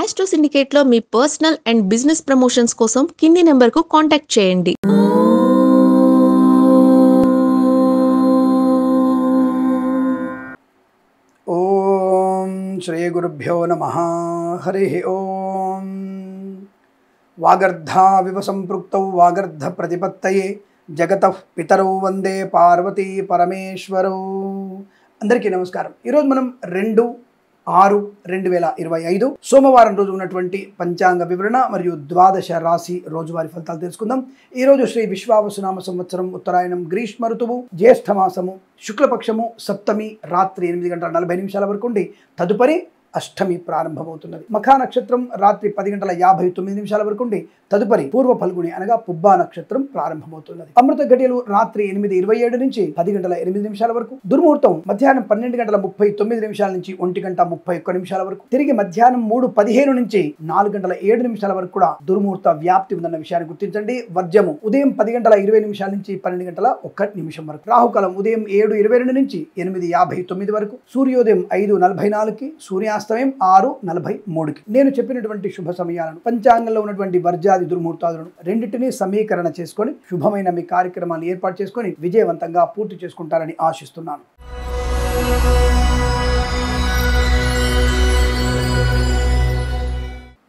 Astro సిండికేట్లో మీ personal and business promotions కోసం కింది నెంబర్కు కాంటాక్ట్ చేయండి. ఓం శ్రీ గురుభ్యో నమః. హరి ఓం. వాగర్ధావివ సంపృక్తౌ వాగర్ధ ప్రతిపత్తయే జగతః పితరౌ వందే పార్వతీ పరమేశ్వరౌ. అందరికీ నమస్కారం. ఈరోజు మనం 2/6/2025 సోమవారం రోజు ఉన్నటువంటి పంచాంగ వివరణ మరియు ద్వాదశ రాశి రోజువారీ ఫలితాలు తెలుసుకుందాం. ఈరోజు శ్రీ విశ్వావసునామ సంవత్సరం ఉత్తరాయణం గ్రీష్మ ఋతువు జ్యేష్ఠమాసము శుక్లపక్షము సప్తమి రాత్రి 8:40 వరకు ఉండి తదుపరి అష్టమి ప్రారంభమవుతున్నది. మఖా నక్షత్రం రాత్రి 10:59 వరకు ఉండి తదుపరి పూర్వ ఫల్గుని అనగా పుబ్బా నక్షత్రం ప్రారంభమవుతున్నది. అమృత గడియలు రాత్రి 8:27 నుంచి 10:08 వరకు, దుర్ముహూర్తం మధ్యాహ్నం 12:39 నుంచి 1:31 వరకు, తిరిగి మధ్యాహ్నం 3:15 నుంచి 4:07 వరకు కూడా దుర్ముహూర్త వ్యాప్తి ఉందన్న విషయాన్ని గుర్తించండి. వర్జము ఉదయం 10:20 నుంచి 12:01 వరకు, రాహుకాలం ఉదయం 7:22 నుంచి 8:59 వరకు, సూర్యోదయం 5:44కి, సూర్యాస్తమయం 6:43కి. నేను చెప్పినటువంటి శుభ సమయాలను, పంచాంగంలో ఉన్నటువంటి వర్జాది దుర్ముహూర్తాలను రెండింటినీ సమీకరణ చేసుకొని శుభమైన మీ కార్యక్రమాన్ని ఏర్పాటు చేసుకొని విజయవంతంగా పూర్తి చేసుకుంటారని ఆశిస్తున్నాను.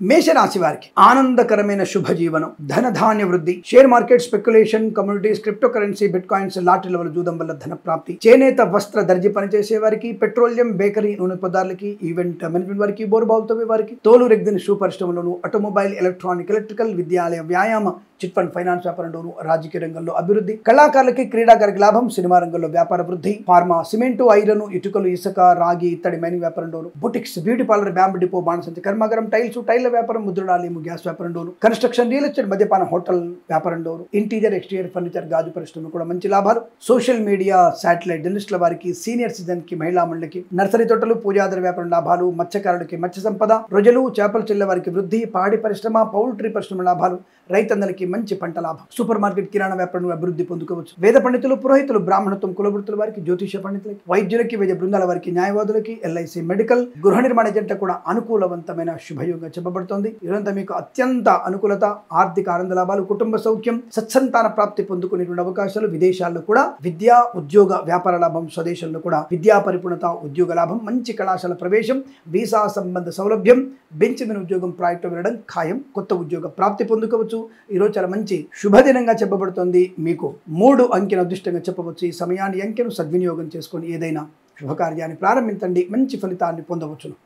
మేషరాశి వారికి ఆనందకరమైన శుభ జీవనం, ధనధాన్య వృద్ధి, share market speculation, communities, crypto currency, bitcoins, లాటరీల వల్ల జూదం వల్ల ధన ప్రాప్తి, చేనేత వస్త్ర దర్జీ పనిచేసే వారికి, పెట్రోలియం, బేకరీ, నూనె పదార్థాలకి, ఈవెంట్ మేనేజ్మెంట్ వారికి, బోరుబావులతో వారికి, తోలు రెగ్దిన షూ పరిశ్రమలోను, ఆటోమొబైల్, ఎలక్ట్రానిక్, ఎలక్ట్రికల్, విద్యాలయ, వ్యాయామ, చిట్ ఫండ్, ఫైనాన్స్ వ్యాపారంలోను, రాజకీయ రంగంలో అభివృద్ధి, కళాకారులకి, క్రీడాకారులకు లాభం, సినిమా రంగంలో వ్యాపార వృద్ధి, ఫార్మా, సిమెంటు, ఐరన్, ఇటుకలు, ఇసుక, రాగి, ఇత్తడి, మైనింగ్ వ్యాపారంలోను, boutiques, beauty parlour, bamboo depot, బాణసంచి కర్మాగారం, టైల్స్, టైల్ వ్యాపారం, ముద్రణాలయము, గ్యాస్ వ్యాపారంలోను, కన్స్ట్రక్షన్, రియల్ ఎస్టేట్, మద్యపాన, హోటల్ వ్యాపారంలోను, ఇంటీరియర్, ఎక్స్టీరియర్ ఫర్నిచర్, గాజు పరిశ్రమ కూడా మంచి లాభాలు, సోషల్ మీడియా, శాటిలైట్, జర్నలిస్టుల వారికి, సీనియర్ సిటిజన్ కి, మహిళా మండలికి, నర్సరీ తోటలు, పూజాదర వ్యాపారం లాభాలు, మత్స్యకారులకి మత్స్య సంపద, రొజలు, చేపలు చెల్లె వారికి వృద్ధి, పాడి పరిశ్రమ, పౌల్ట్రీ పరిశ్రమ లాభాలు, రైతన్నలకి మంచి పంట లాభం, సూపర్ మార్కెట్, కిరాణా వ్యాపారం అభివృద్ధి పొందుకోవచ్చు, వేద పండితులు, పురోహితులు, బ్రాహ్మణత్వం, కులవృత్తుల వారికి, జ్యోతిష పండితులకి, వైద్యులకి, వైద్య బృందాల వారికి, న్యాయవాదులకి, ఎల్ఐసి, మెడికల్, గృహ నిర్మాణ జంట కూడా అనుకూలవంతమైన శుభయోగంగా చెప్పబడుతోంది. ఇదంతా మీకు అత్యంత అనుకూలత, ఆర్థిక ఆనంద లాభాలు, కుటుంబ సౌఖ్యం, సత్సంతాన ప్రాప్తి పొందుకునేటువంటి అవకాశాలు, విదేశాల్లో కూడా విద్యా ఉద్యోగ వ్యాపార లాభం, స్వదేశంలో కూడా విద్యా పరిపూర్ణత, ఉద్యోగ లాభం, మంచి కళాశాల ప్రవేశం, వీసా సంబంధ సౌలభ్యం, బెంచ్ మీద ఉద్యోగం ప్రాజెక్టు వెళ్ళడం ఖాయం, కొత్త ఉద్యోగ ప్రాప్తి పొందుకోవచ్చు. ఈరోజు చాలా మంచి శుభదినంగా చెప్పబడుతోంది. మీకు 3 అంకెను అదృష్టంగా చెప్పవచ్చు. ఈ సమయాన్ని, అంకెను సద్వినియోగం చేసుకొని ఏదైనా శుభకార్యాన్ని ప్రారంభించండి, మంచి ఫలితాన్ని పొందవచ్చును.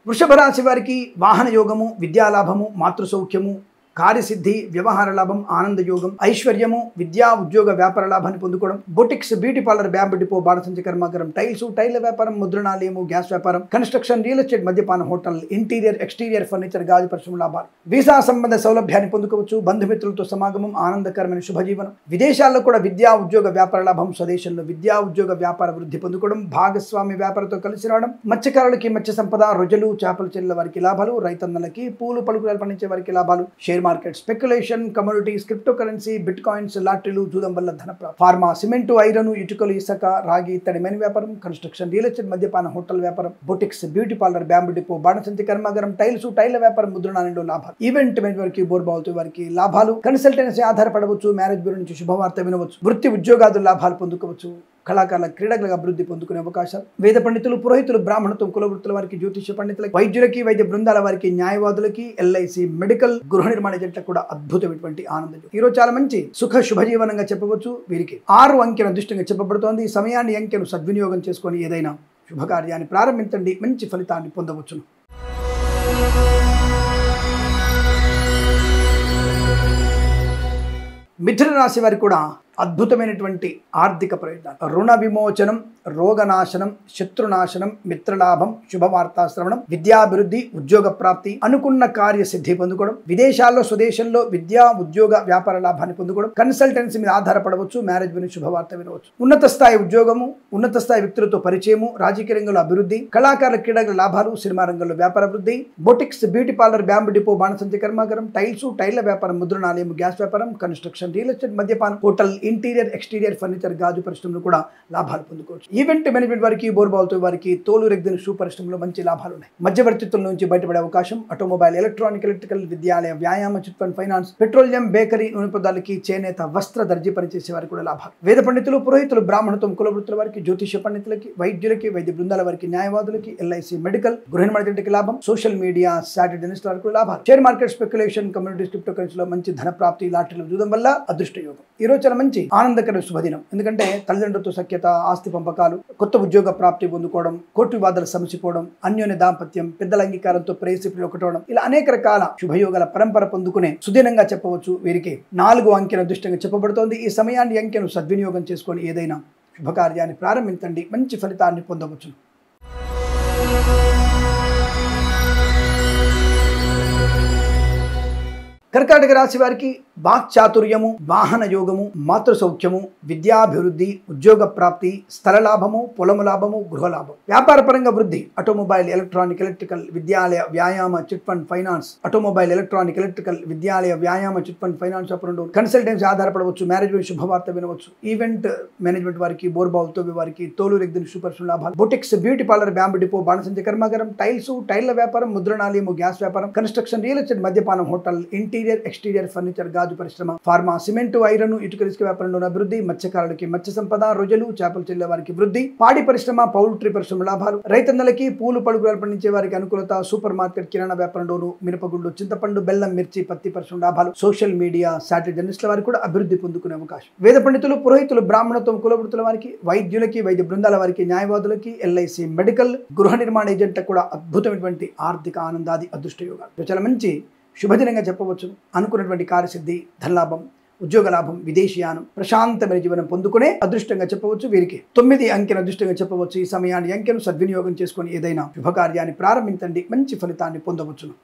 వృషభ రాశి వారికి వాహన యోగము, విద్యాలాభము, మాతృ సౌఖ్యము, కార్యసిద్ధి, వ్యవహార లాభం, ఆనంద యోగం, ఐశ్వర్యము, విద్యా ఉద్యోగ వ్యాపార లాభాన్ని పొందుకోవడం, boutiques, beauty parlour, bamboo depot, బాణసంచి కర్మాగారం, టైల్స్, టైల్ వ్యాపారం, ముద్రణాలయము, గ్యాస్ వ్యాపారం, కన్స్ట్రక్షన్, రియల్ ఎస్టేట్, మద్యపాన, హోటల్, ఇంటీరియర్, ఎక్స్టీరియర్ ఫర్నిచర్, గాజు పరిశ్రమ లాభాలు, వీసా సంబంధ సౌలభ్యాన్ని పొందుకోవచ్చు, బంధుమిత్రులతో సమాగమం, ఆనందకరమైన శుభజీవనం, విదేశాల్లో కూడా విద్యా ఉద్యోగ వ్యాపార లాభం, స్వదేశంలో విద్యా ఉద్యోగ వ్యాపార వృద్ధి పొందుకోవడం, భాగస్వామి వ్యాపారంతో కలిసి రావడం, మత్స్యకారులకి మత్స్య సంపద, రొజలు, చేపల చెల్లెల వారికి లాభాలు, రైతన్నలకి, పూలు పలుకురాలు పండించే వారికి లాభాలు, share market speculation, commodities, crypto currency, bitcoins, లాటరీలు, జూదం వల్ల ధన ప్రాప్తి, ఫార్మా, సిమెంటు, ఐరన్, ఇటుకలు, ఇసుక, రాగి, ఇత్తడి, మైనింగ్ వ్యాపారం, కన్స్ట్రక్షన్, రియల్ ఎస్టేట్, మద్యపాన, హోటల్ వ్యాపారం, boutiques, beauty parlour, bamboo depot, బాణసంచి కర్మాగారం, టైల్స్, టైల్ వ్యాపారం, ముద్రణాలయంలో లాభాలు, ఈవెంట్ మేనేజ్మెంట్ వారికి, బోర్బావులతో వారికి లాభాలు, కన్సల్టెన్సీ ఆధారపడవచ్చు, మ్యారేజ్ బ్యూరో నుంచి శుభవార్త వినవచ్చు, వృత్తి ఉద్యోగాదుల లాభాలు పొందుకోవచ్చు, కళాకారుల, క్రీడలకు అభివృద్ధి పొందుకునే అవకాశాలు, వేద పండితులు, పురోహితులు, బ్రాహ్మణత్వం, కులవృత్తుల వారికి, జ్యోతిష పండితులకి, వైద్యులకి, వైద్య బృందాల వారికి, న్యాయవాదులకి, ఎల్ఐసి, మెడికల్, గృహ నిర్మాణ జంటలకు కూడా అద్భుతమైనటువంటి ఆనందం. ఈరోజు చాలా మంచి సుఖ శుభజీవనంగా చెప్పవచ్చు. వీరికి 6 అంకెను అదృష్టంగా చెప్పబడుతోంది. ఈ సమయాన్ని, అంకెను సద్వినియోగం చేసుకొని ఏదైనా శుభకార్యాన్ని ప్రారంభించండి, మంచి ఫలితాన్ని పొందవచ్చును. మిథున రాశి వారికి కూడా అద్భుతమైనటువంటి ఆర్థిక ప్రయోజనాలు, రుణ విమోచనం, రోగనాశనం, శత్రునాశనం, మిత్రలాభం, శుభవార్తా శ్రవణం, విద్యాభివృద్ధి, ఉద్యోగ ప్రాప్తి, అనుకున్న కార్యసిద్ధి పొందుకోవడం, విదేశాల్లో, స్వదేశంలో విద్యా ఉద్యోగ వ్యాపార లాభాన్ని పొందుకోవడం, కన్సల్టెన్సీ మీద ఆధారపడవచ్చు, మ్యారేజ్ గురించి శుభవార్త వినవచ్చు, ఉన్నత స్థాయి ఉద్యోగము, ఉన్నత స్థాయి వ్యక్తులతో పరిచయము, రాజకీయ రంగంలో అభివృద్ధి, కళాకారుల, క్రీడల లాభాలు, సినిమా రంగంలో వ్యాపార వృద్ధి, boutiques, beauty parlour, bamboo depot, బాణసంచి కర్మాగారం, టైల్స్, టైళ్ల వ్యాపారం, ముద్రణాలయం, గ్యాస్ వ్యాపారం, కన్స్ట్రక్షన్, రియల్ ఎస్టేట్, మద్యపానం, హోటల్, ఇంటీరియర్ ఎక్స్టీరియర్ ఫర్నిచర్ గాజు పరిశ్రమలో కూడా లాభాలు పొందుకోవచ్చు. ఈవెంట్ మేనేజ్మెంట్ వారికి, బోర్బాల్తో వారికి, తోలు రెగ్గిన షూ పరిశ్రమలో మంచి లాభాలు ఉన్నాయి. మధ్యవర్తిత్వం నుంచి బయటపడే అవకాశం. ఆటోమొబైల్, ఎలక్ట్రానిక్, ఎలక్ట్రికల్, విద్యాలయ, వ్యాయామ, chit fund finance, petroleum, bakery, నూనె పదార్థాలకి, చేనేత, వస్త్ర, దర్జీ పనిచేసే వారికి కూడా లాభాలు. వేద పండితులు, పురోహితులు, బ్రాహ్మణత్వం, కులవృత్తుల వారికి, జ్యోతిష పండితులకి, వైద్యులకి, వైద్య బృందాల వారికి, న్యాయవాదులకి, ఎల్ఐసి, మెడికల్, గృహ నిర్మాణకి లాభం. సోషల్ మీడియా, సాటిలైట్ జర్నలిస్టుల వారికి లాభాలు. Share market, speculation, communities, crypto కరెన్సీలో మంచి ధన ప్రాప్తి, లాటరీలో చూడడం వల్ల అదృష్ట యోగం. ఈ రోజు చాలా మంచి ఆనందకర శుభదినం. ఎందుకంటే తల్లిదండ్రులతో సఖ్యత, ఆస్తి పంపకాలు, కొత్త ఉద్యోగ ప్రాప్తి పొందుకోవడం, కోర్టు వివాదాలు సమసిపోవడం, అన్యోన్య దాంపత్యం, పెద్దల అంగీకారంతో ప్రేయసిపులు ఒకటవడం, ఇలా అనేక రకాల శుభయోగాల పరంపర పొందుకునే సుదినంగా చెప్పవచ్చు. వీరికి 4 అంకెల అదృష్టంగా చెప్పబడుతోంది. ఈ సమయాన్ని అంకెను సద్వినియోగం చేసుకొని ఏదైనా శుభకార్యాన్ని ప్రారంభించండి, మంచి ఫలితాన్ని పొందవచ్చు. కర్కాటక రాశి వారికి వాక్చాతుర్యము, వాహన యోగము, మాతృ సౌఖ్యము, విద్యాభివృద్ధి, ఉద్యోగ ప్రాప్తి, స్థల లాభము, పొలము లాభము, గృహ లాభం. వ్యాపార పరంగా వృద్ధి. ఆటోమొబైల్, ఎలక్ట్రానిక్, ఎలక్ట్రికల్, విద్యాలయ, వ్యాయామ, chit fund finance, automobile, electronic, electrical, విద్యాలయ, వ్యాయామ, చిట్ ఫండ్ ఫైనాన్స్ వ్యాపారంలో కన్సల్టెన్సీ ఆధారపడవచ్చు. మ్యారేజ్ శుభవార్త వినవచ్చు. ఈవెంట్ మేనేజ్మెంట్ వారికి, బోర్బాల్తో వారికి, తోలు రెగ్గిన సూపర్ లాభాలు. Boutiques, beauty parlour, bamboo depot, బాణసంచ కర్మాగారం, టైల్స్, టైళ్ల వ్యాపారం, ముద్రణాలయము, గ్యాస్ వ్యాపారం, కన్స్ట్రక్షన్, రియల్ ఎస్టేట్, మద్యపానం, హోటల్, ఇంటీరియర్ ఎక్స్టీరియర్ ఫర్నిచర్ గాజు పరిశ్రమ, ఫార్మా, సిమెంటు, ఐరన్, ఇటుక ఇసుక వ్యాపారంలో అభివృద్ధి. మత్స్యకారులకి మత్స్య సంపద, రొయ్యలు, చేపలు చెల్లే వారికి వృద్ధి. పాడి పరిశ్రమ, పౌల్ట్రీ పరిశ్రమ లాభాలు. రైతన్నలకి పూలు పలుకులు పండించే వారికి అనుకూలత. సూపర్ మార్కెట్, కిరాణా వ్యాపారంలోను మినపగుళ్ళు, చింతపండు, బెల్లం, మిర్చి, పత్తి పరిశ్రమ లాభాలు. సోషల్ మీడియా, సాటిలైట్ జర్నలిస్టుల వారికి కూడా అభివృద్ధి పొందుకునే అవకాశం. వేద పండితులు, పురోహితులు, బ్రాహ్మణత్వం, కులవృత్తుల వారికి, వైద్యులకి, వైద్య బృందాల వారికి, న్యాయవాదులకి, ఎల్ఐసి, మెడికల్, గృహ నిర్మాణ ఏజెంట్లకు కూడా అద్భుతమైనటువంటి ఆర్థిక ఆనందాది అదృష్ట యోగాలు. చాలా మంచి శుభదినంగా చెప్పవచ్చు. అనుకున్నటువంటి కార్యసిద్ధి, ధనలాభం, ఉద్యోగ లాభం, విదేశీయానం, ప్రశాంతమైన జీవనం పొందుకునే అదృష్టంగా చెప్పవచ్చు. వీరికి 9 అంకెను అదృష్టంగా చెప్పవచ్చు. ఈ సమయాన్ని అంకెను సద్వినియోగం చేసుకొని ఏదైనా శుభకార్యాన్ని ప్రారంభించండి, మంచి ఫలితాన్ని పొందవచ్చును.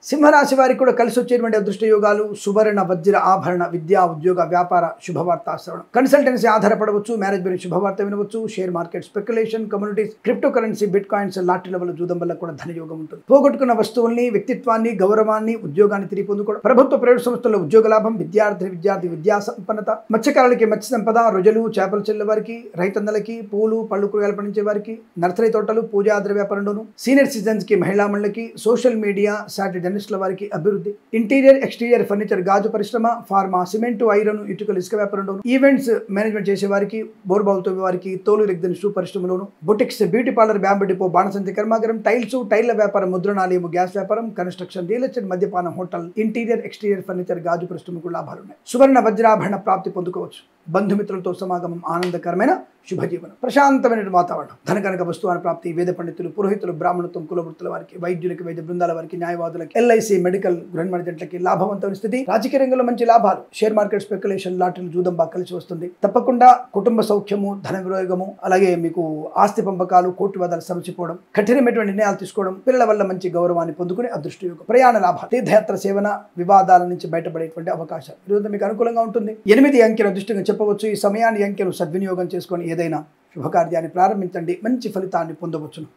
సింహరాశి వారికి కూడా కలిసి వచ్చేటువంటి అదృష్ట యోగాలు. సువర్ణ, వజ్ర, ఆభరణ, విద్యా, ఉద్యోగ, వ్యాపార శుభవార్త శ్రవణం. కన్సల్టెన్సీ ఆధారపడవచ్చు. మ్యారేజ్ గురించి శుభవార్త వినవచ్చు. Share market, speculation, communities, crypto currency, bitcoins, లాటరీల వల్ల చూడడం వల్ల కూడా ధనయోగం ఉంటుంది. పోగొట్టుకున్న వస్తువుల్ని, వ్యక్తిత్వాన్ని, గౌరవాన్ని, ఉద్యోగాన్ని తిరిగి పొందుకోవడం. ప్రభుత్వ, ప్రైవేట్ సంస్థల్లో ఉద్యోగ లాభం. విద్యార్థి విద్యా సంపన్నత. మత్స్యకారులకి మత్స్య సంపద, రొయ్యలు, చేపలు చెల్లే వారికి, రైతన్నలకి పూలు పళ్ళు కూరగాయలు పండించే వారికి, నర్సరీ తోటలు, పూజా ద్రవ్య వ్యాపారంలోను, సీనియర్ సిటిజన్స్ కి, మహిళా మండలికి, సోషల్ మీడియా, సాటిలైట్ వారికి అభివృద్ధి. ఇంటీరియర్ ఎక్స్టీరియర్ ఫర్నిచర్ గాజు పరిశ్రమ, ఫార్మా, సిమెంటు, ఐరన్, ఇటుకలు, ఇసుక వ్యాపారంలో, ఈవెంట్స్ మేనేజ్మెంట్ చేసే వారికి, బోర్బాల్తో వారికి, తోలు రెగ్గిన షూ పరిశ్రమలోను, boutiques, beauty parlour, bamboo depot, బాణసంచ కర్మాగారం, టైల్స్, టైళ్ల వ్యాపారం, ముద్రణాలయము, గ్యాస్ వ్యాపారం, కన్స్ట్రక్షన్, రియల్ ఎస్టేట్, మద్యపానం, హోటల్, ఇంటీరియర్ ఎక్స్టీరియర్ ఫర్నిచర్ గాజు పరిశ్రమకు లాభాలు ఉన్నాయి. సువర్ణ, వజ్రాభరణ ప్రాప్తి పొందుకోవచ్చు. బంధుమిత్రులతో సమాగమం, ఆనందకరమైన శుభజీవనం, ప్రశాంతమైన వాతావరణం, ధనకనక వస్తువాన ప్రాప్తి. వేద పండితులు, పురోహితులు, బ్రాహ్మణత్వం, కులవృత్తుల వారికి, వైద్యులకి, వైద్య బృందాల వారికి, న్యాయవాదులకి, ఎల్ఐసి, మెడికల్, గృహ నిర్మాణకి లాభవంతమైన స్థితి. రాజకీయ రంగంలో మంచి లాభాలు. షేర్ మార్కెట్, స్పెక్యులేషన్, లాటరీలు జూదం బాగా కలిసి వస్తుంది. తప్పకుండా కుటుంబ సౌఖ్యము, ధన వినియోగము, అలాగే మీకు ఆస్తి పంపకాలు, కోర్టు వివాదాలు సమసిపోవడం, కఠినమైనటువంటి నిర్ణయాలు తీసుకోవడం, పిల్లల వల్ల మంచి గౌరవాన్ని పొందుకునే అదృష్ట యోగం. ప్రయాణ లాభాలు, తీర్థయాత్ర సేవన, వివాదాల నుంచి బయటపడేటువంటి అవకాశాలు. ఈరోజు మీకు అనుకూలంగా ఉంటుంది. 8 అంకెను అదృష్టంగా చెప్పవచ్చు. ఈ సమయాన్ని అంకెను సద్వినియోగం చేసుకొని ఏదైనా శుభకార్యాన్ని ప్రారంభించండి, మంచి ఫలితాన్ని పొందవచ్చును.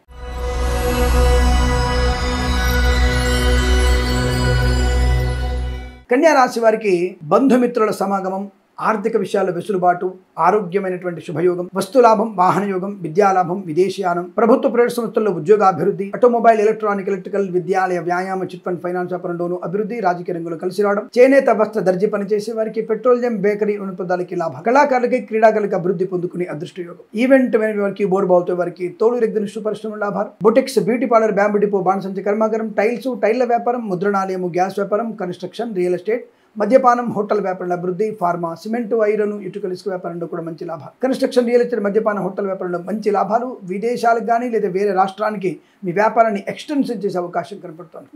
కన్యా రాశి వారికి బంధుమిత్రుల సమాగమం, ఆర్థిక విషయాల వెసులుబాటు, ఆరోగ్యమైనటువంటి శుభయోగం, వస్తులాభం, వాహన యోగం, విద్యాలాభం, విదేశీయానం, ప్రభుత్వ ప్రైవేట్ సంస్థల్లో ఉద్యోగాభివృద్ధి, ఆటోమొబైల్, ఎలక్ట్రానిక్, ఎలక్ట్రికల్, విద్యాలయ, వ్యాయామ, చిట్ ఫండ్ ఫైనాన్స్ వ్యాపారంలోను అభివృద్ధి. రాజకీయ రంగంలో కలిసి రావడం. చేనేత, వస్త్ర, దర్జీ పనిచేసే వారికి, పెట్రోలియం, బేకరీ, నూనె పదార్థాలకి లాభం. కళాకారులకి, క్రీడాకారులకి అభివృద్ధి పొందుకునే అదృష్ట యోగం. ఈవెంట్ మేనేజ్మెంట్ వారికి, బోర్బాల్తో వారికి, తోలు రెగ్గిన షూ పరిశ్రమ లాభాలు. Boutiques, beauty parlour, bamboo depot, బాణసంచ కర్మాగారం, టైల్స్, టైళ్ల వ్యాపారం, ముద్రణాలయము, గ్యాస్ వ్యాపారం, కన్స్ట్రక్షన్, రియల్ ఎస్టేట్, మద్యపానం, హోటల్ వ్యాపారంలో అభివృద్ధి. ఫార్మా, సిమెంటు, ఐరన్, ఇటుకలు, ఇసుక వ్యాపారంలో కూడా మంచి లాభాలు. కన్స్ట్రక్షన్, రియల్ ఎస్టేట్, మద్యపానం, హోటల్ వ్యాపారంలో మంచి లాభాలు. విదేశాలకు కానీ లేదా వేరే రాష్ట్రానికి మీ వ్యాపారాన్ని ఎక్స్టెన్షన్ చేసే అవకాశం కనపడుతుంది.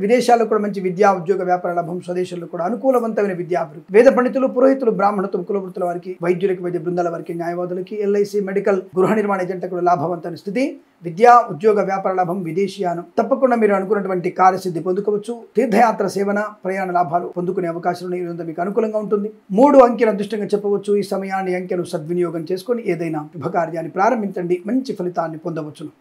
విదేశాల్లో కూడా మంచి విద్యా, ఉద్యోగ, వ్యాపార లాభం. స్వదేశంలో కూడా అనుకూలవంతమైన విద్యాభివృద్ధి. వేద పండితులు, పురోహితులు, బ్రాహ్మణత్వం, కులవృత్తుల వారికి, వైద్యులకి, వైద్య బృందాల వారికి, న్యాయవాదులకి, ఎల్ఐసి, మెడికల్, గృహ నిర్మాణ ఏజెంట్ కూడా లాభవంతమైన స్థితి. విద్యా, ఉద్యోగ, వ్యాపార లాభం, విదేశీయానం. తప్పకుండా మీరు అనుకున్నటువంటి కార్యసిద్ధి పొందుకోవచ్చు. తీర్థయాత్ర సేవన, ప్రయాణ లాభాలు పొందుకునే అవకాశం మీకు అనుకూలంగా ఉంటుంది. 3 అంకెను అదృష్టంగా చెప్పవచ్చు. ఈ సమయాన్ని అంకెను సద్వినియోగం చేసుకొని ఏదైనా శుభకార్యాన్ని ప్రారంభించండి, మంచి ఫలితాన్ని పొందవచ్చును.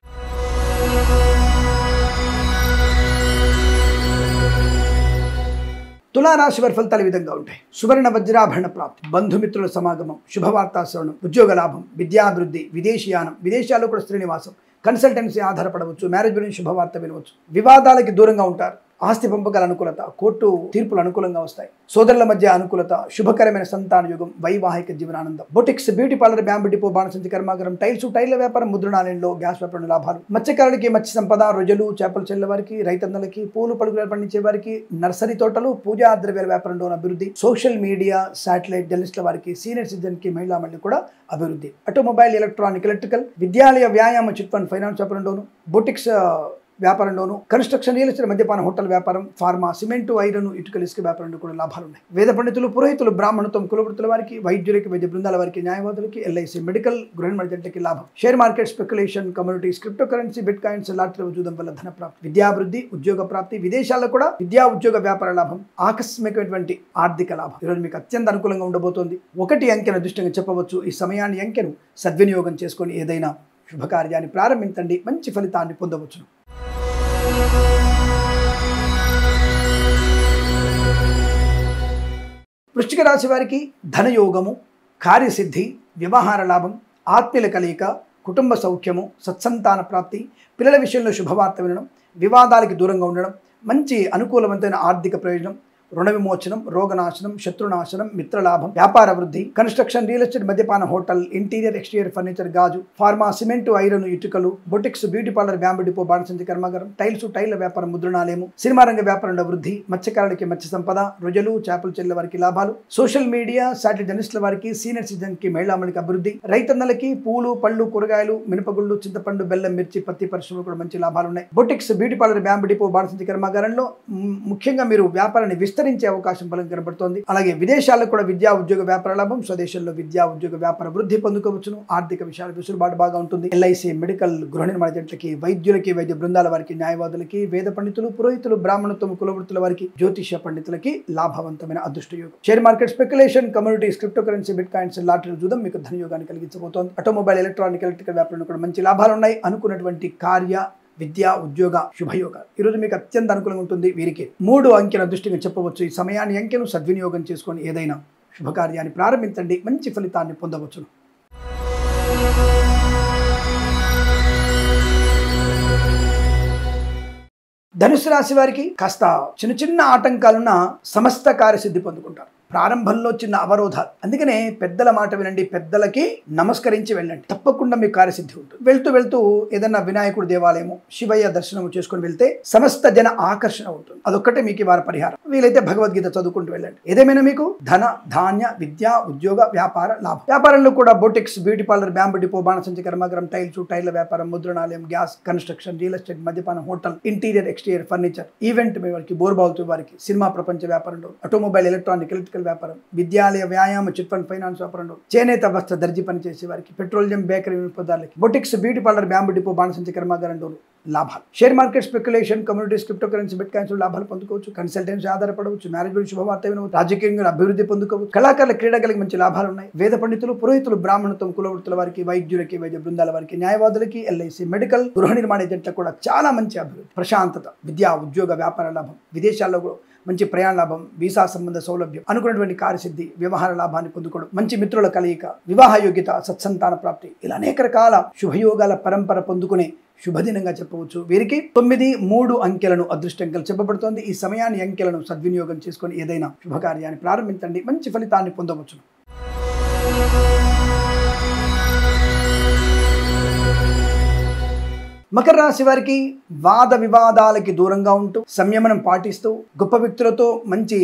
తులారాశి వారి ఫలితాలు ఈ విధంగా ఉంటాయి. సువర్ణ వజ్రాభరణ ప్రాప్తి, బంధుమిత్రుల సమాగమం, శుభవార్తా శ్రవణం, ఉద్యోగ లాభం, విద్యాభివృద్ధి, విదేశీయానం, విదేశాల్లో కూడా శ్రీనివాసం, కన్సల్టెన్సీ ఆధారపడవచ్చు, మ్యారేజ్ గురించి శుభవార్త వినవచ్చు, వివాదాలకి దూరంగా ఉంటారు, ఆస్తి పంపకాల అనుకూలత, కోర్టు తీర్పులు అనుకూలంగా వస్తాయి, సోదరుల మధ్య అనుకూలత, శుభకరమైన సంతాన యుగం, వైవాహిక జీవనానందం, boutiques, beauty parlour, bamboo depot, బాణసంచి కర్మాగారం, టైర్ల వ్యాపారం, ముద్రణాలయంలో గ్యాస్ వ్యాపారం లాభాలు, మత్స్యకారులకి మత్స్య సంపద, రొయ్యలు, చేపలు చెల్లె వారికి, రైతన్నలకి, పూలు పలుకులు పండించే వారికి, నర్సరీ తోటలు, పూజా ద్రవ్యాల వ్యాపారంలో అభివృద్ధి, సోషల్ మీడియా, శాటిలైట్ జర్నలిస్టుల వారికి, సీనియర్ సిటిజన్ కి, మహిళా మండలి కూడా అభివృద్ధి, ఆటోమొబైల్, ఎలక్ట్రానిక్, ఎలక్ట్రికల్, విద్యాలయ, వ్యాయామ, చిట్ ఫండ్, ఫైనాన్స్ వ్యాపారంలోను, బొటిక్స్ వ్యాపారంలోను, కన్స్ట్రక్షన్, రియల్ ఎస్టేట్, మద్యపాన, హోటల్ వ్యాపారం, ఫార్మా, సిమెంటు, ఐరన్, ఇటుకల, ఇసుక వ్యాపారంలో కూడా లాభాలు ఉన్నాయి. వేద పండితులు, పురోహితులు, బ్రాహ్మణత్వం, కులవృత్తుల వారికి, వైద్యులకి, వైద్య బృందాల వారికి, న్యాయవాదులకి, ఎల్ఐసి, మెడికల్, గృహ మధ్యకి లాభం. Share market, speculation, communities, crypto currency, bitcoins, లాటరీల చూడడం వల్ల ధన ప్రాప్తి, విద్యాభివృద్ధి, ఉద్యోగ ప్రాప్తి, విదేశాల్లో కూడా విద్యా ఉద్యోగ వ్యాపార లాభం, ఆకస్మికమైనటువంటి ఆర్థిక లాభం ఈరోజు మీకు అత్యంత అనుకూలంగా ఉండబోతోంది. 1 అంకెను అదృష్టంగా చెప్పవచ్చు. ఈ సమయాన్ని అంకెను సద్వినియోగం చేసుకొని ఏదైనా శుభకార్యాన్ని ప్రారంభించండి, మంచి ఫలితాన్ని పొందవచ్చును. వృశ్చిక రాశి వారికి ధనయోగము, కార్యసిద్ధి, వ్యవహార లాభం, ఆత్మీయుల కలయిక, కుటుంబ సౌఖ్యము, సత్సంతాన ప్రాప్తి, పిల్లల విషయంలో శుభవార్త వినడం, వివాదాలకి దూరంగా ఉండడం, మంచి అనుకూలవంతమైన ఆర్థిక ప్రయోజనం, రుణ విమోచనం, రోగనాశనం, శత్రునాశనం, మిత్రలాభం, వ్యాపార వృద్ధి, కన్స్ట్రక్షన్, రియల్ ఎస్టేట్, మద్యపాన, హోటల్, ఇంటీరియర్, ఎక్స్టీరియర్ ఫర్నిచర్, గాజు, ఫార్మా, సిమెంటు, ఐరన్, ఇటుకలు, boutiques, beauty parlour, bamboo depot, బాణసంచి కర్మాగారం, టైర్ల వ్యాపారం, ముద్రణాలయము, సినిమా రంగ వ్యాపారంలో వృద్ధి, మత్స్యకారులకి మత్స్య సంపద, రొయ్యలు, చేపలు చెల్లె వారికి లాభాలు, సోషల్ మీడియా, శాటిలైట్ జర్నలిస్టుల వారికి, సీనియర్ సిటిజన్ కి, మహిళా మండలికి అభివృద్ధి, రైతన్నలకి పూలు, పళ్ళు, కూరగాయలు, మినపగుళ్ళు, చింతపండు, బెల్లం, మిర్చి, పత్తి పరిశ్రమలు కూడా మంచి లాభాలు ఉన్నాయి. Boutiques, beauty parlour, bamboo depot, బాణసంచి కర్మాగారంలో ముఖ్యంగా మీరు వ్యాపారాన్ని విస్తరించే అవకాశం బలం కనబడుతోంది. అలాగే విదేశాల్లో కూడా విద్యా ఉద్యోగ వ్యాపార లాభం, స్వదేశంలో విద్యా ఉద్యోగ వ్యాపార వృద్ధి పొందుకోవచ్చును. ఆర్థిక విషయాల వెసులుబాటు బాగా ఉంటుంది. ఎల్ఐసి, మెడికల్, గృహ నిర్మాణ జట్లకి, వైద్యులకి, వైద్య బృందాల వారికి, న్యాయవాదులకి, వేద పండితులు, పురోహితులు, బ్రాహ్మణత్వం, కులవృత్తుల వారికి, జ్యోతిష పండితులకి లాభవంతమైన అదృష్ట యోగం. Share market, speculation, communities, crypto currency, bitcoins, లాటరీల చూడడం మీకు ధనయోగాన్ని కలిగించబోతోంది. ఆటోమొబైల్, ఎలక్ట్రానిక్, ఎలక్ట్రికల్ వ్యాపారంలో కూడా మంచి లాభాలు ఉన్నాయి. అనుకున్నటువంటి కార్య, విద్యా, ఉద్యోగ శుభయోగాలు ఈరోజు మీకు అత్యంత అనుకూలంగా ఉంటుంది. వీరికి 3 అంకెల దృష్టిగా చెప్పవచ్చు. ఈ సమయాన్ని అంకెను సద్వినియోగం చేసుకొని ఏదైనా శుభకార్యాన్ని ప్రారంభించండి, మంచి ఫలితాన్ని పొందవచ్చును. ధనుసు రాశి వారికి కాస్త చిన్న ఆటంకాలున్న సమస్త కార్యసిద్ధి పొందుకుంటారు. ప్రారంభంలో చిన్న అవరోధాలు, అందుకనే పెద్దల మాట వినండి, పెద్దలకి నమస్కరించి వెళ్ళండి, తప్పకుండా మీకు కార్యసిద్ధి ఉంటుంది. వెళ్తూ ఏదన్నా వినాయకుడు దేవాలయము, శివయ్య దర్శనం చేసుకుని వెళ్తే సమస్త జన ఆకర్షణ ఉంటుంది. అదొక్కటే మీకు వారి పరిహారం. వీలైతే భగవద్గీత చదువుకుంటూ వెళ్ళండి. ఏదేమైనా మీకు ధన, ధాన్య, విద్య, ఉద్యోగ, వ్యాపార లాభం. వ్యాపారంలో కూడా boutiques, beauty parlour, bamboo depot, బాణసంచి కర్మాగారం, టైర్ల వ్యాపారం, ముద్రణాలయం, గ్యాస్, కన్స్ట్రక్షన్, రియల్ ఎస్టేట్, మద్యపాన, hotel, interior, exterior furniture, event వారికి, బోర్బావుతూ వారికి, సినిమా ప్రపంచ వ్యాపారంలో, ఆటోమొబైల్, ఎలక్ట్రానిక్, ఎలక్ట్రికల్ వ్యాపారం, విద్యాలయ, వ్యాయామ, చిట్ ఫండ్, ఫైనాన్స్ వ్యాపారంలో, చేనేత వస్త్ర దర్జీ పనిచేసే వారికి, పెట్రోలియం, బేకరీ వినియోగదారులకి, boutiques, beauty parlour, bamboo depot, బాణసంచి కర్మాగారంలో లాభాలు. Share market, speculation, communities, crypto currency, bitcoins లాభాలు పొందుకోవచ్చు. కన్సల్టెన్సీ ఆధారపడవచ్చు, మ్యారేజ్ గురించి శుభవార్త వినవచ్చు, రాజకీయంగా అభివృద్ధి పొందుకోవచ్చు. కళాకారుల, క్రీడాకారులకి మంచి లాభాలు ఉన్నాయి. వేద పండితులు, పురోహితులు, బ్రాహ్మణత్వం, కులవృత్తుల వారికి, వైద్యులకి, వైద్య బృందాల వారికి, న్యాయవాదులకి, ఎల్ఐసి, మెడికల్, గృహ నిర్మాణ ఏజెంట్లకు కూడా చాలా మంచి అభివృద్ధి, ప్రశాంతత, విద్యా ఉద్యోగ వ్యాపార లాభం, విదేశాల్లో మంచి ప్రయాణ లాభం, వీసా సంబంధ సౌలభ్యం, అనుకున్నటువంటి కార్యసిద్ధి, వ్యవహార లాభాన్ని పొందుకోవడం, మంచి మిత్రుల కలయిక, వివాహ యోగ్యత, సత్సంతాన ప్రాప్తి, ఇలా అనేక రకాల శుభయోగాల పరంపర పొందుకునే శుభదినంగా చెప్పవచ్చు. వీరికి 9, 3 అంకెలను అదృష్టంగా చెప్పబడుతోంది. ఈ సమయాన్ని అంకెలను సద్వినియోగం చేసుకొని ఏదైనా శుభకార్యాన్ని ప్రారంభించండి, మంచి ఫలితాన్ని పొందవచ్చు. మకర రాశి వారికి వాద వివాదాలకి దూరంగా ఉంటూ, సంయమనం పాటిస్తూ, గొప్ప వ్యక్తులతో మంచి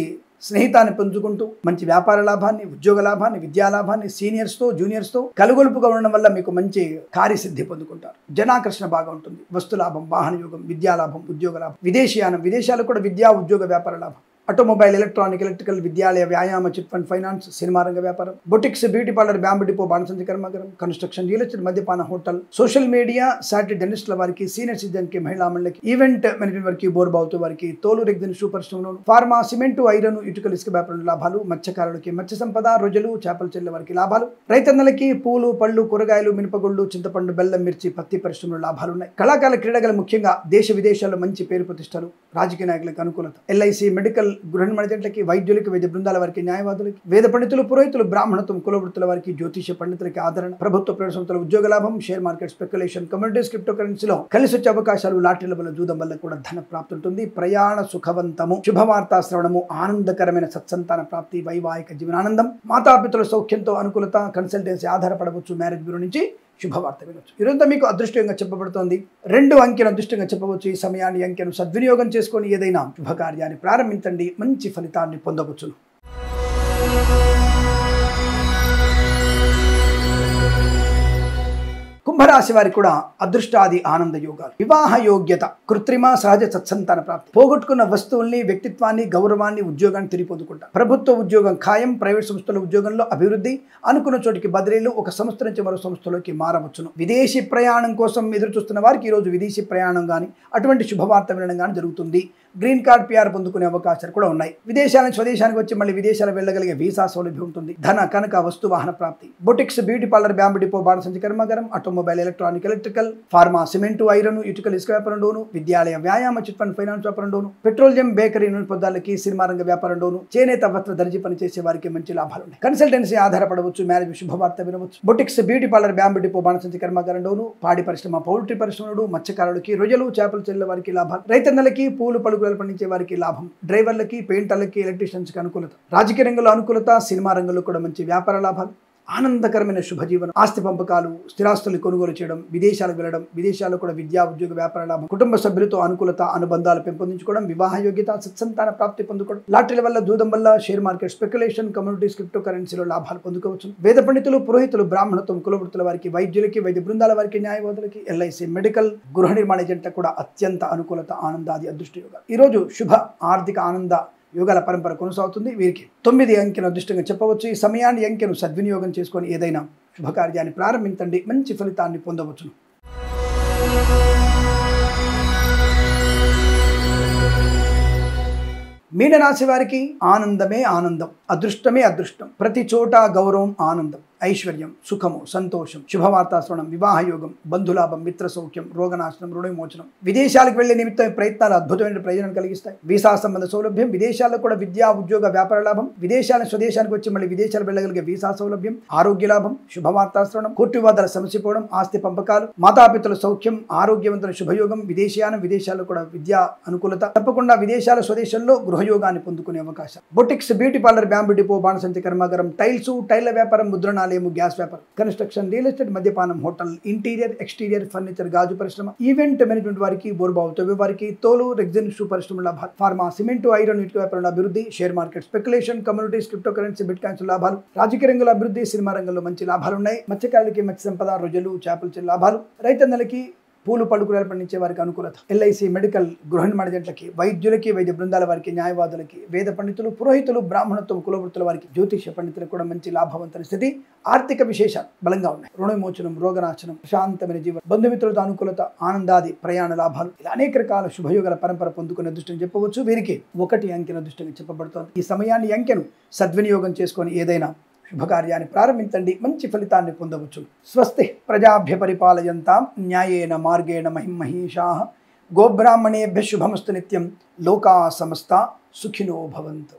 స్నేహితాన్ని పంచుకుంటూ, మంచి వ్యాపార లాభాన్ని, ఉద్యోగ లాభాన్ని, విద్యా లాభాన్ని, సీనియర్స్తో, జూనియర్స్తో కలుగొలుపుగా ఉండడం వల్ల మీకు మంచి కార్యసిద్ధి పొందుకుంటారు. జనాకర్షణ బాగా ఉంటుంది. వస్తు లాభం, వాహన యోగం, విద్యా లాభం, ఉద్యోగ లాభం, విదేశీయానం, విదేశాలు కూడా విద్యా ఉద్యోగ వ్యాపార లాభం, ఆటోమొబైల్, ఎలక్ట్రానిక్, ఎలక్ట్రికల్, విద్యాలయ, వ్యాయామ, చిట్ ఫండ్, ఫైనాన్స్, సినిమా రంగ వ్యాపారం, boutiques, beauty parlour, bamboo depot, బాణసంచి కర్మాగారం, కన్స్ట్రక్షన్, రియల్ ఎస్టేట్, మద్యపాన, హోటల్, సోషల్ మీడియా, శాటిలైట్ జర్నలిస్టుల వారికి, సీనియర్ సిటిజన్ కి, మహిళా మండలికి, ఈవెంట్ మేనేజ్మెంట్ వారికి, బోర్బావుతూ వారికి, తోలు రెగ్జిన్ షూ పరిశ్రమలోను, ఫార్మా, సిమెంటు, ఐరన్, ఇటుకలు, ఇసుక వ్యాపారంలో లాభాలు, మత్స్యకారులకి మత్స్య సంపద, రొయ్యలు, చేపలు చెల్లె వారికి లాభాలు, రైతన్నలకి పూలు, పళ్ళు, కూరగాయలు, మినపగుళ్ళు, చింతపండు, బెల్లం, మిర్చి, పత్తి పరిశ్రమలో లాభాలు ఉన్నాయి. కళాకారుల, క్రీడాకారులు ముఖ్యంగా దేశ విదేశాల్లో మంచి పేరు ప్రతిష్టలు, రాజకీయ నాయకులకు అనుకూలత, ఎల్ఐసి, మెడికల్, గృహ నిర్మాణజంట్లకి, వైద్యులకి, వైద్య బృందాల వారికి, న్యాయవాదులకి, వేద పండితులు, పురోహితులు, బ్రాహ్మణత్వం, కులవృత్తుల వారికి, జ్యోతిష పండితులకి ఆదరణ, ప్రభుత్వ ప్రైవేట్ సంస్థల ఉద్యోగ లాభం, share market, speculation, communities, crypto కరెన్సీలో కలిసి వచ్చే అవకాశాలు, లాటరీల వల్ల, జూదం వల్ల కూడా ధన ప్రాప్తి ఉంటుంది. ప్రయాణ సుఖవంతము, శుభవార్తా శ్రవణము, ఆనందకరమైన సత్సంతాన ప్రాప్తి, వైవాహిక జీవనానందం, మాతాపితల సౌఖ్యంతో అనుకూలత, కన్సల్టెన్సీ ఆధారపడవచ్చు, మ్యారేజ్ బ్యూరో నుంచి శుభవార్త వినొచ్చు. ఈరోజు మీకు అదృష్టంగా చెప్పబడుతోంది. 2 అంకెను అదృష్టంగా చెప్పవచ్చు. ఈ సమయాన్ని, అంకెను సద్వినియోగం చేసుకొని ఏదైనా శుభకార్యాన్ని ప్రారంభించండి, మంచి ఫలితాన్ని పొందవచ్చును. కుంభరాశి వారికి కూడా అదృష్టాది ఆనంద యోగాలు, వివాహ యోగ్యత, కృత్రిమ సహజ సత్సంతాన ప్రాప్తి, పోగొట్టుకున్న వస్తువుల్ని, వ్యక్తిత్వాన్ని, గౌరవాన్ని, ఉద్యోగాన్ని తిరిగి పొందుకుంటారు. ప్రభుత్వ ఉద్యోగం ఖాయం, ప్రైవేట్ సంస్థల ఉద్యోగంలో అభివృద్ధి, అనుకున్న చోటికి బదిలీలు, ఒక సంస్థ నుంచి మరో సంస్థలోకి మారవచ్చును. విదేశీ ప్రయాణం కోసం ఎదురు చూస్తున్న వారికి ఈరోజు విదేశీ ప్రయాణం కానీ, అటువంటి శుభవార్త వినడం కానీ జరుగుతుంది. గ్రీన్ కార్డ్, PR పొందుకునే అవకాశాలు కూడా ఉన్నాయి. విదేశాల నుంచి స్వదేశానికి వచ్చి మళ్ళీ విదేశాలు వెళ్ళగలిగే వీసా సౌలభ్యం ఉంటుంది. ధన, కనక, వస్తు వాహన ప్రాప్తి, boutiques, beauty parlour, bamboo depot, బాణసంచి కర్మాగారం, automobile, electronic, electrical, pharma, cement, iron, ఇటుకల్, ఇసుక వ్యాపారం డోను, విద్యాలయ, వ్యాయామ, చిట్ ఫండ్, ఫైనాన్స్ వ్యాపారం డోను, పెట్రోలియం, బేకరీ, నూనె పదార్థాలకి, సినిమా రంగ వ్యాపారం డోను, చేనేత వస్త్ర దర్జీ పని చేసే వారికి మంచి లాభాలు ఉన్నాయి. కన్సల్టెన్సీ ఆధారపడవచ్చు, మ్యారేజ్ శుభవార్త వినవచ్చు. Boutiques, beauty parlour, bamboo depot, బాణసంచి కర్మాగారం డోను, పాడి పరిశ్రమ, పౌల్ట్రీ పరిశ్రమలు, మత్స్యకారులకి, రొయ్యలు, చేపలు చెల్లె వారికి లాభాలు, రైతన్నలకి, పూలు పలుకులు పండించే వారికి లాభం, డ్రైవర్లకి, పెయింటర్లకి, ఎలక్ట్రీషియన్స్కి అనుకూలత, రాజకీయ రంగంలో అనుకూలత, సినిమా రంగంలో కూడా మంచి వ్యాపార లాభాలు, ఆనందకరమైన శుభజీవనం, ఆస్తి పంపకాలు, స్థిరాస్తులు కొనుగోలు చేయడం, విదేశాలకు వెళ్ళడం, విదేశాల్లో కూడా విద్యా, ఉద్యోగ, వ్యాపార లాభం, కుటుంబ సభ్యులతో అనుకూలత, అనుబంధాలు పెంపొందించుకోవడం, వివాహ యోగ్యత, సత్సంతాన ప్రాప్తి పొందుకోవడం, లాటరీల వల్ల, జూదం వల్ల, share market, speculation, communities, crypto కరెన్సీలో లాభాలు పొందుకోవచ్చు. వేద పండితులు, పురోహితులు, బ్రాహ్మణత్వం, కులవృత్తుల వారికి, వైద్యులకి, వైద్య బృందాల వారికి, న్యాయవాదులకి, LIC, మెడికల్, గృహ నిర్మాణ ఏజెంట్లకు కూడా అత్యంత అనుకూలత, ఆనందాది అదృష్ట యోగాలు. ఈరోజు శుభ ఆర్థిక ఆనంద యోగాల పరంపర కొనసాగుతుంది. వీరికి 9 అంకెను అదృష్టంగా చెప్పవచ్చు. ఈ సమయాన్ని, అంకెను సద్వినియోగం చేసుకొని ఏదైనా శుభకార్యాన్ని ప్రారంభించండి, మంచి ఫలితాన్ని పొందవచ్చును. మీనరాశి వారికి ఆనందమే ఆనందం, అదృష్టమే అదృష్టం, ప్రతి చోట గౌరవం, ఆనందం, ఐశ్వర్యం, సుఖము, సంతోషం, శుభవార్తా శ్రవణం, వివాహ యోగం, బంధులాభం, మిత్ర సౌఖ్యం, రోగనాశనం, రుణ విమోచనం, విదేశాలకు వెళ్లే నిమిత్తం ప్రయత్నాలు అద్భుతమైన ప్రయోజనం కలిగిస్తాయి. వీసా సంబంధ సౌలభ్యం, విదేశాల్లో కూడా విద్యా, ఉద్యోగ, వ్యాపార లాభం, విదేశాల స్వదేశానికి వచ్చి మళ్ళీ విదేశాలు వెళ్ళగలిగే వీసా సౌలభ్యం, ఆరోగ్య లాభం, శుభవార్తా శ్రవణం, కోర్టు వివాదాల సమసిపోవడం, ఆస్తి పంపకాలు, మాతాపితల సౌఖ్యం, ఆరోగ్యవంతుల శుభయోగం, విదేశీయానం, విదేశాల్లో కూడా విద్యా అనుకూలత, తప్పకుండా విదేశాల స్వదేశంలో గృహయోగాన్ని పొందుకునే అవకాశం. Boutiques, beauty parlour, bamboo depot, బాణసంచి కర్మాగారం, టైల్స్, టైల్ల వ్యాపారం, ముద్రణాలయం, గ్యాస్ వ్యాపారం, కన్స్ట్రక్షన్, రియల్ ఎస్టేట్, మద్యపానం, హోటల్, ఇంటీరియర్, ఎక్స్టీరియర్, ఫర్నిచర్, గాజు పరిశ్రమ, ఈవెంట్ మేనేజ్మెంట్ వారికి, బోర్బావు తవ్వే వారికి, తోలు, రెగ్జిన్, షూ పరిశ్రమ లాభాలు, ఫార్మా, సిమెంటు, ఐరన్, ఇటుక వ్యాపారంలో అభివృద్ధి, share market, speculation, communities, crypto currency, bitcoins లాభాలు, రాజకీయ రంగంలో అభివృద్ధి, సినిమా రంగంలో మంచి లాభాలు ఉన్నాయి. మత్స్యకారులకి మత్స్య సంపద, రొయ్యలు, చేపలు చెల్లి లాభాలు, రైతన్నలకి, పూలు పలుకురాలు పండించే వారికి అనుకూలత, LIC, మెడికల్, గృహ నిర్మాణ ఏజెంట్లకి, వైద్యులకి, వైద్య బృందాల వారికి, న్యాయవాదులకి, వేద పండితులు, పురోహితులు, బ్రాహ్మణత్వం, కులవృత్తుల వారికి, జ్యోతిష పండితులకు కూడా మంచి లాభవంతమైన స్థితి, ఆర్థిక విశేషాలు బలంగా ఉన్నాయి. రుణ విమోచనం, రోగనాశనం, శాంతమైన జీవనం, బంధుమిత్రులతో అనుకూలత, ఆనందాది ప్రయాణ లాభాలు, ఇలా అనేక రకాల శుభయోగాల పరంపర పొందుకునే అదృష్టం చెప్పవచ్చు. వీరికి 1 అంకెను అదృష్టంగా చెప్పబడుతోంది. ఈ సమయాన్ని, అంకెను సద్వినియోగం చేసుకొని ఏదైనా శుభకార్యాన్ని ప్రారంభించండి, మంచి ఫలితాన్ని పొందవచ్చు. స్వస్తి ప్రజాభ్య పరిపాలయంతాం న్యాయేన మార్గేణ మహిమహీషాః గోబ్రాహ్మణేభ్యః శుభమస్తు నిత్యం. లోకా సమస్తా సుఖినో భవంతు.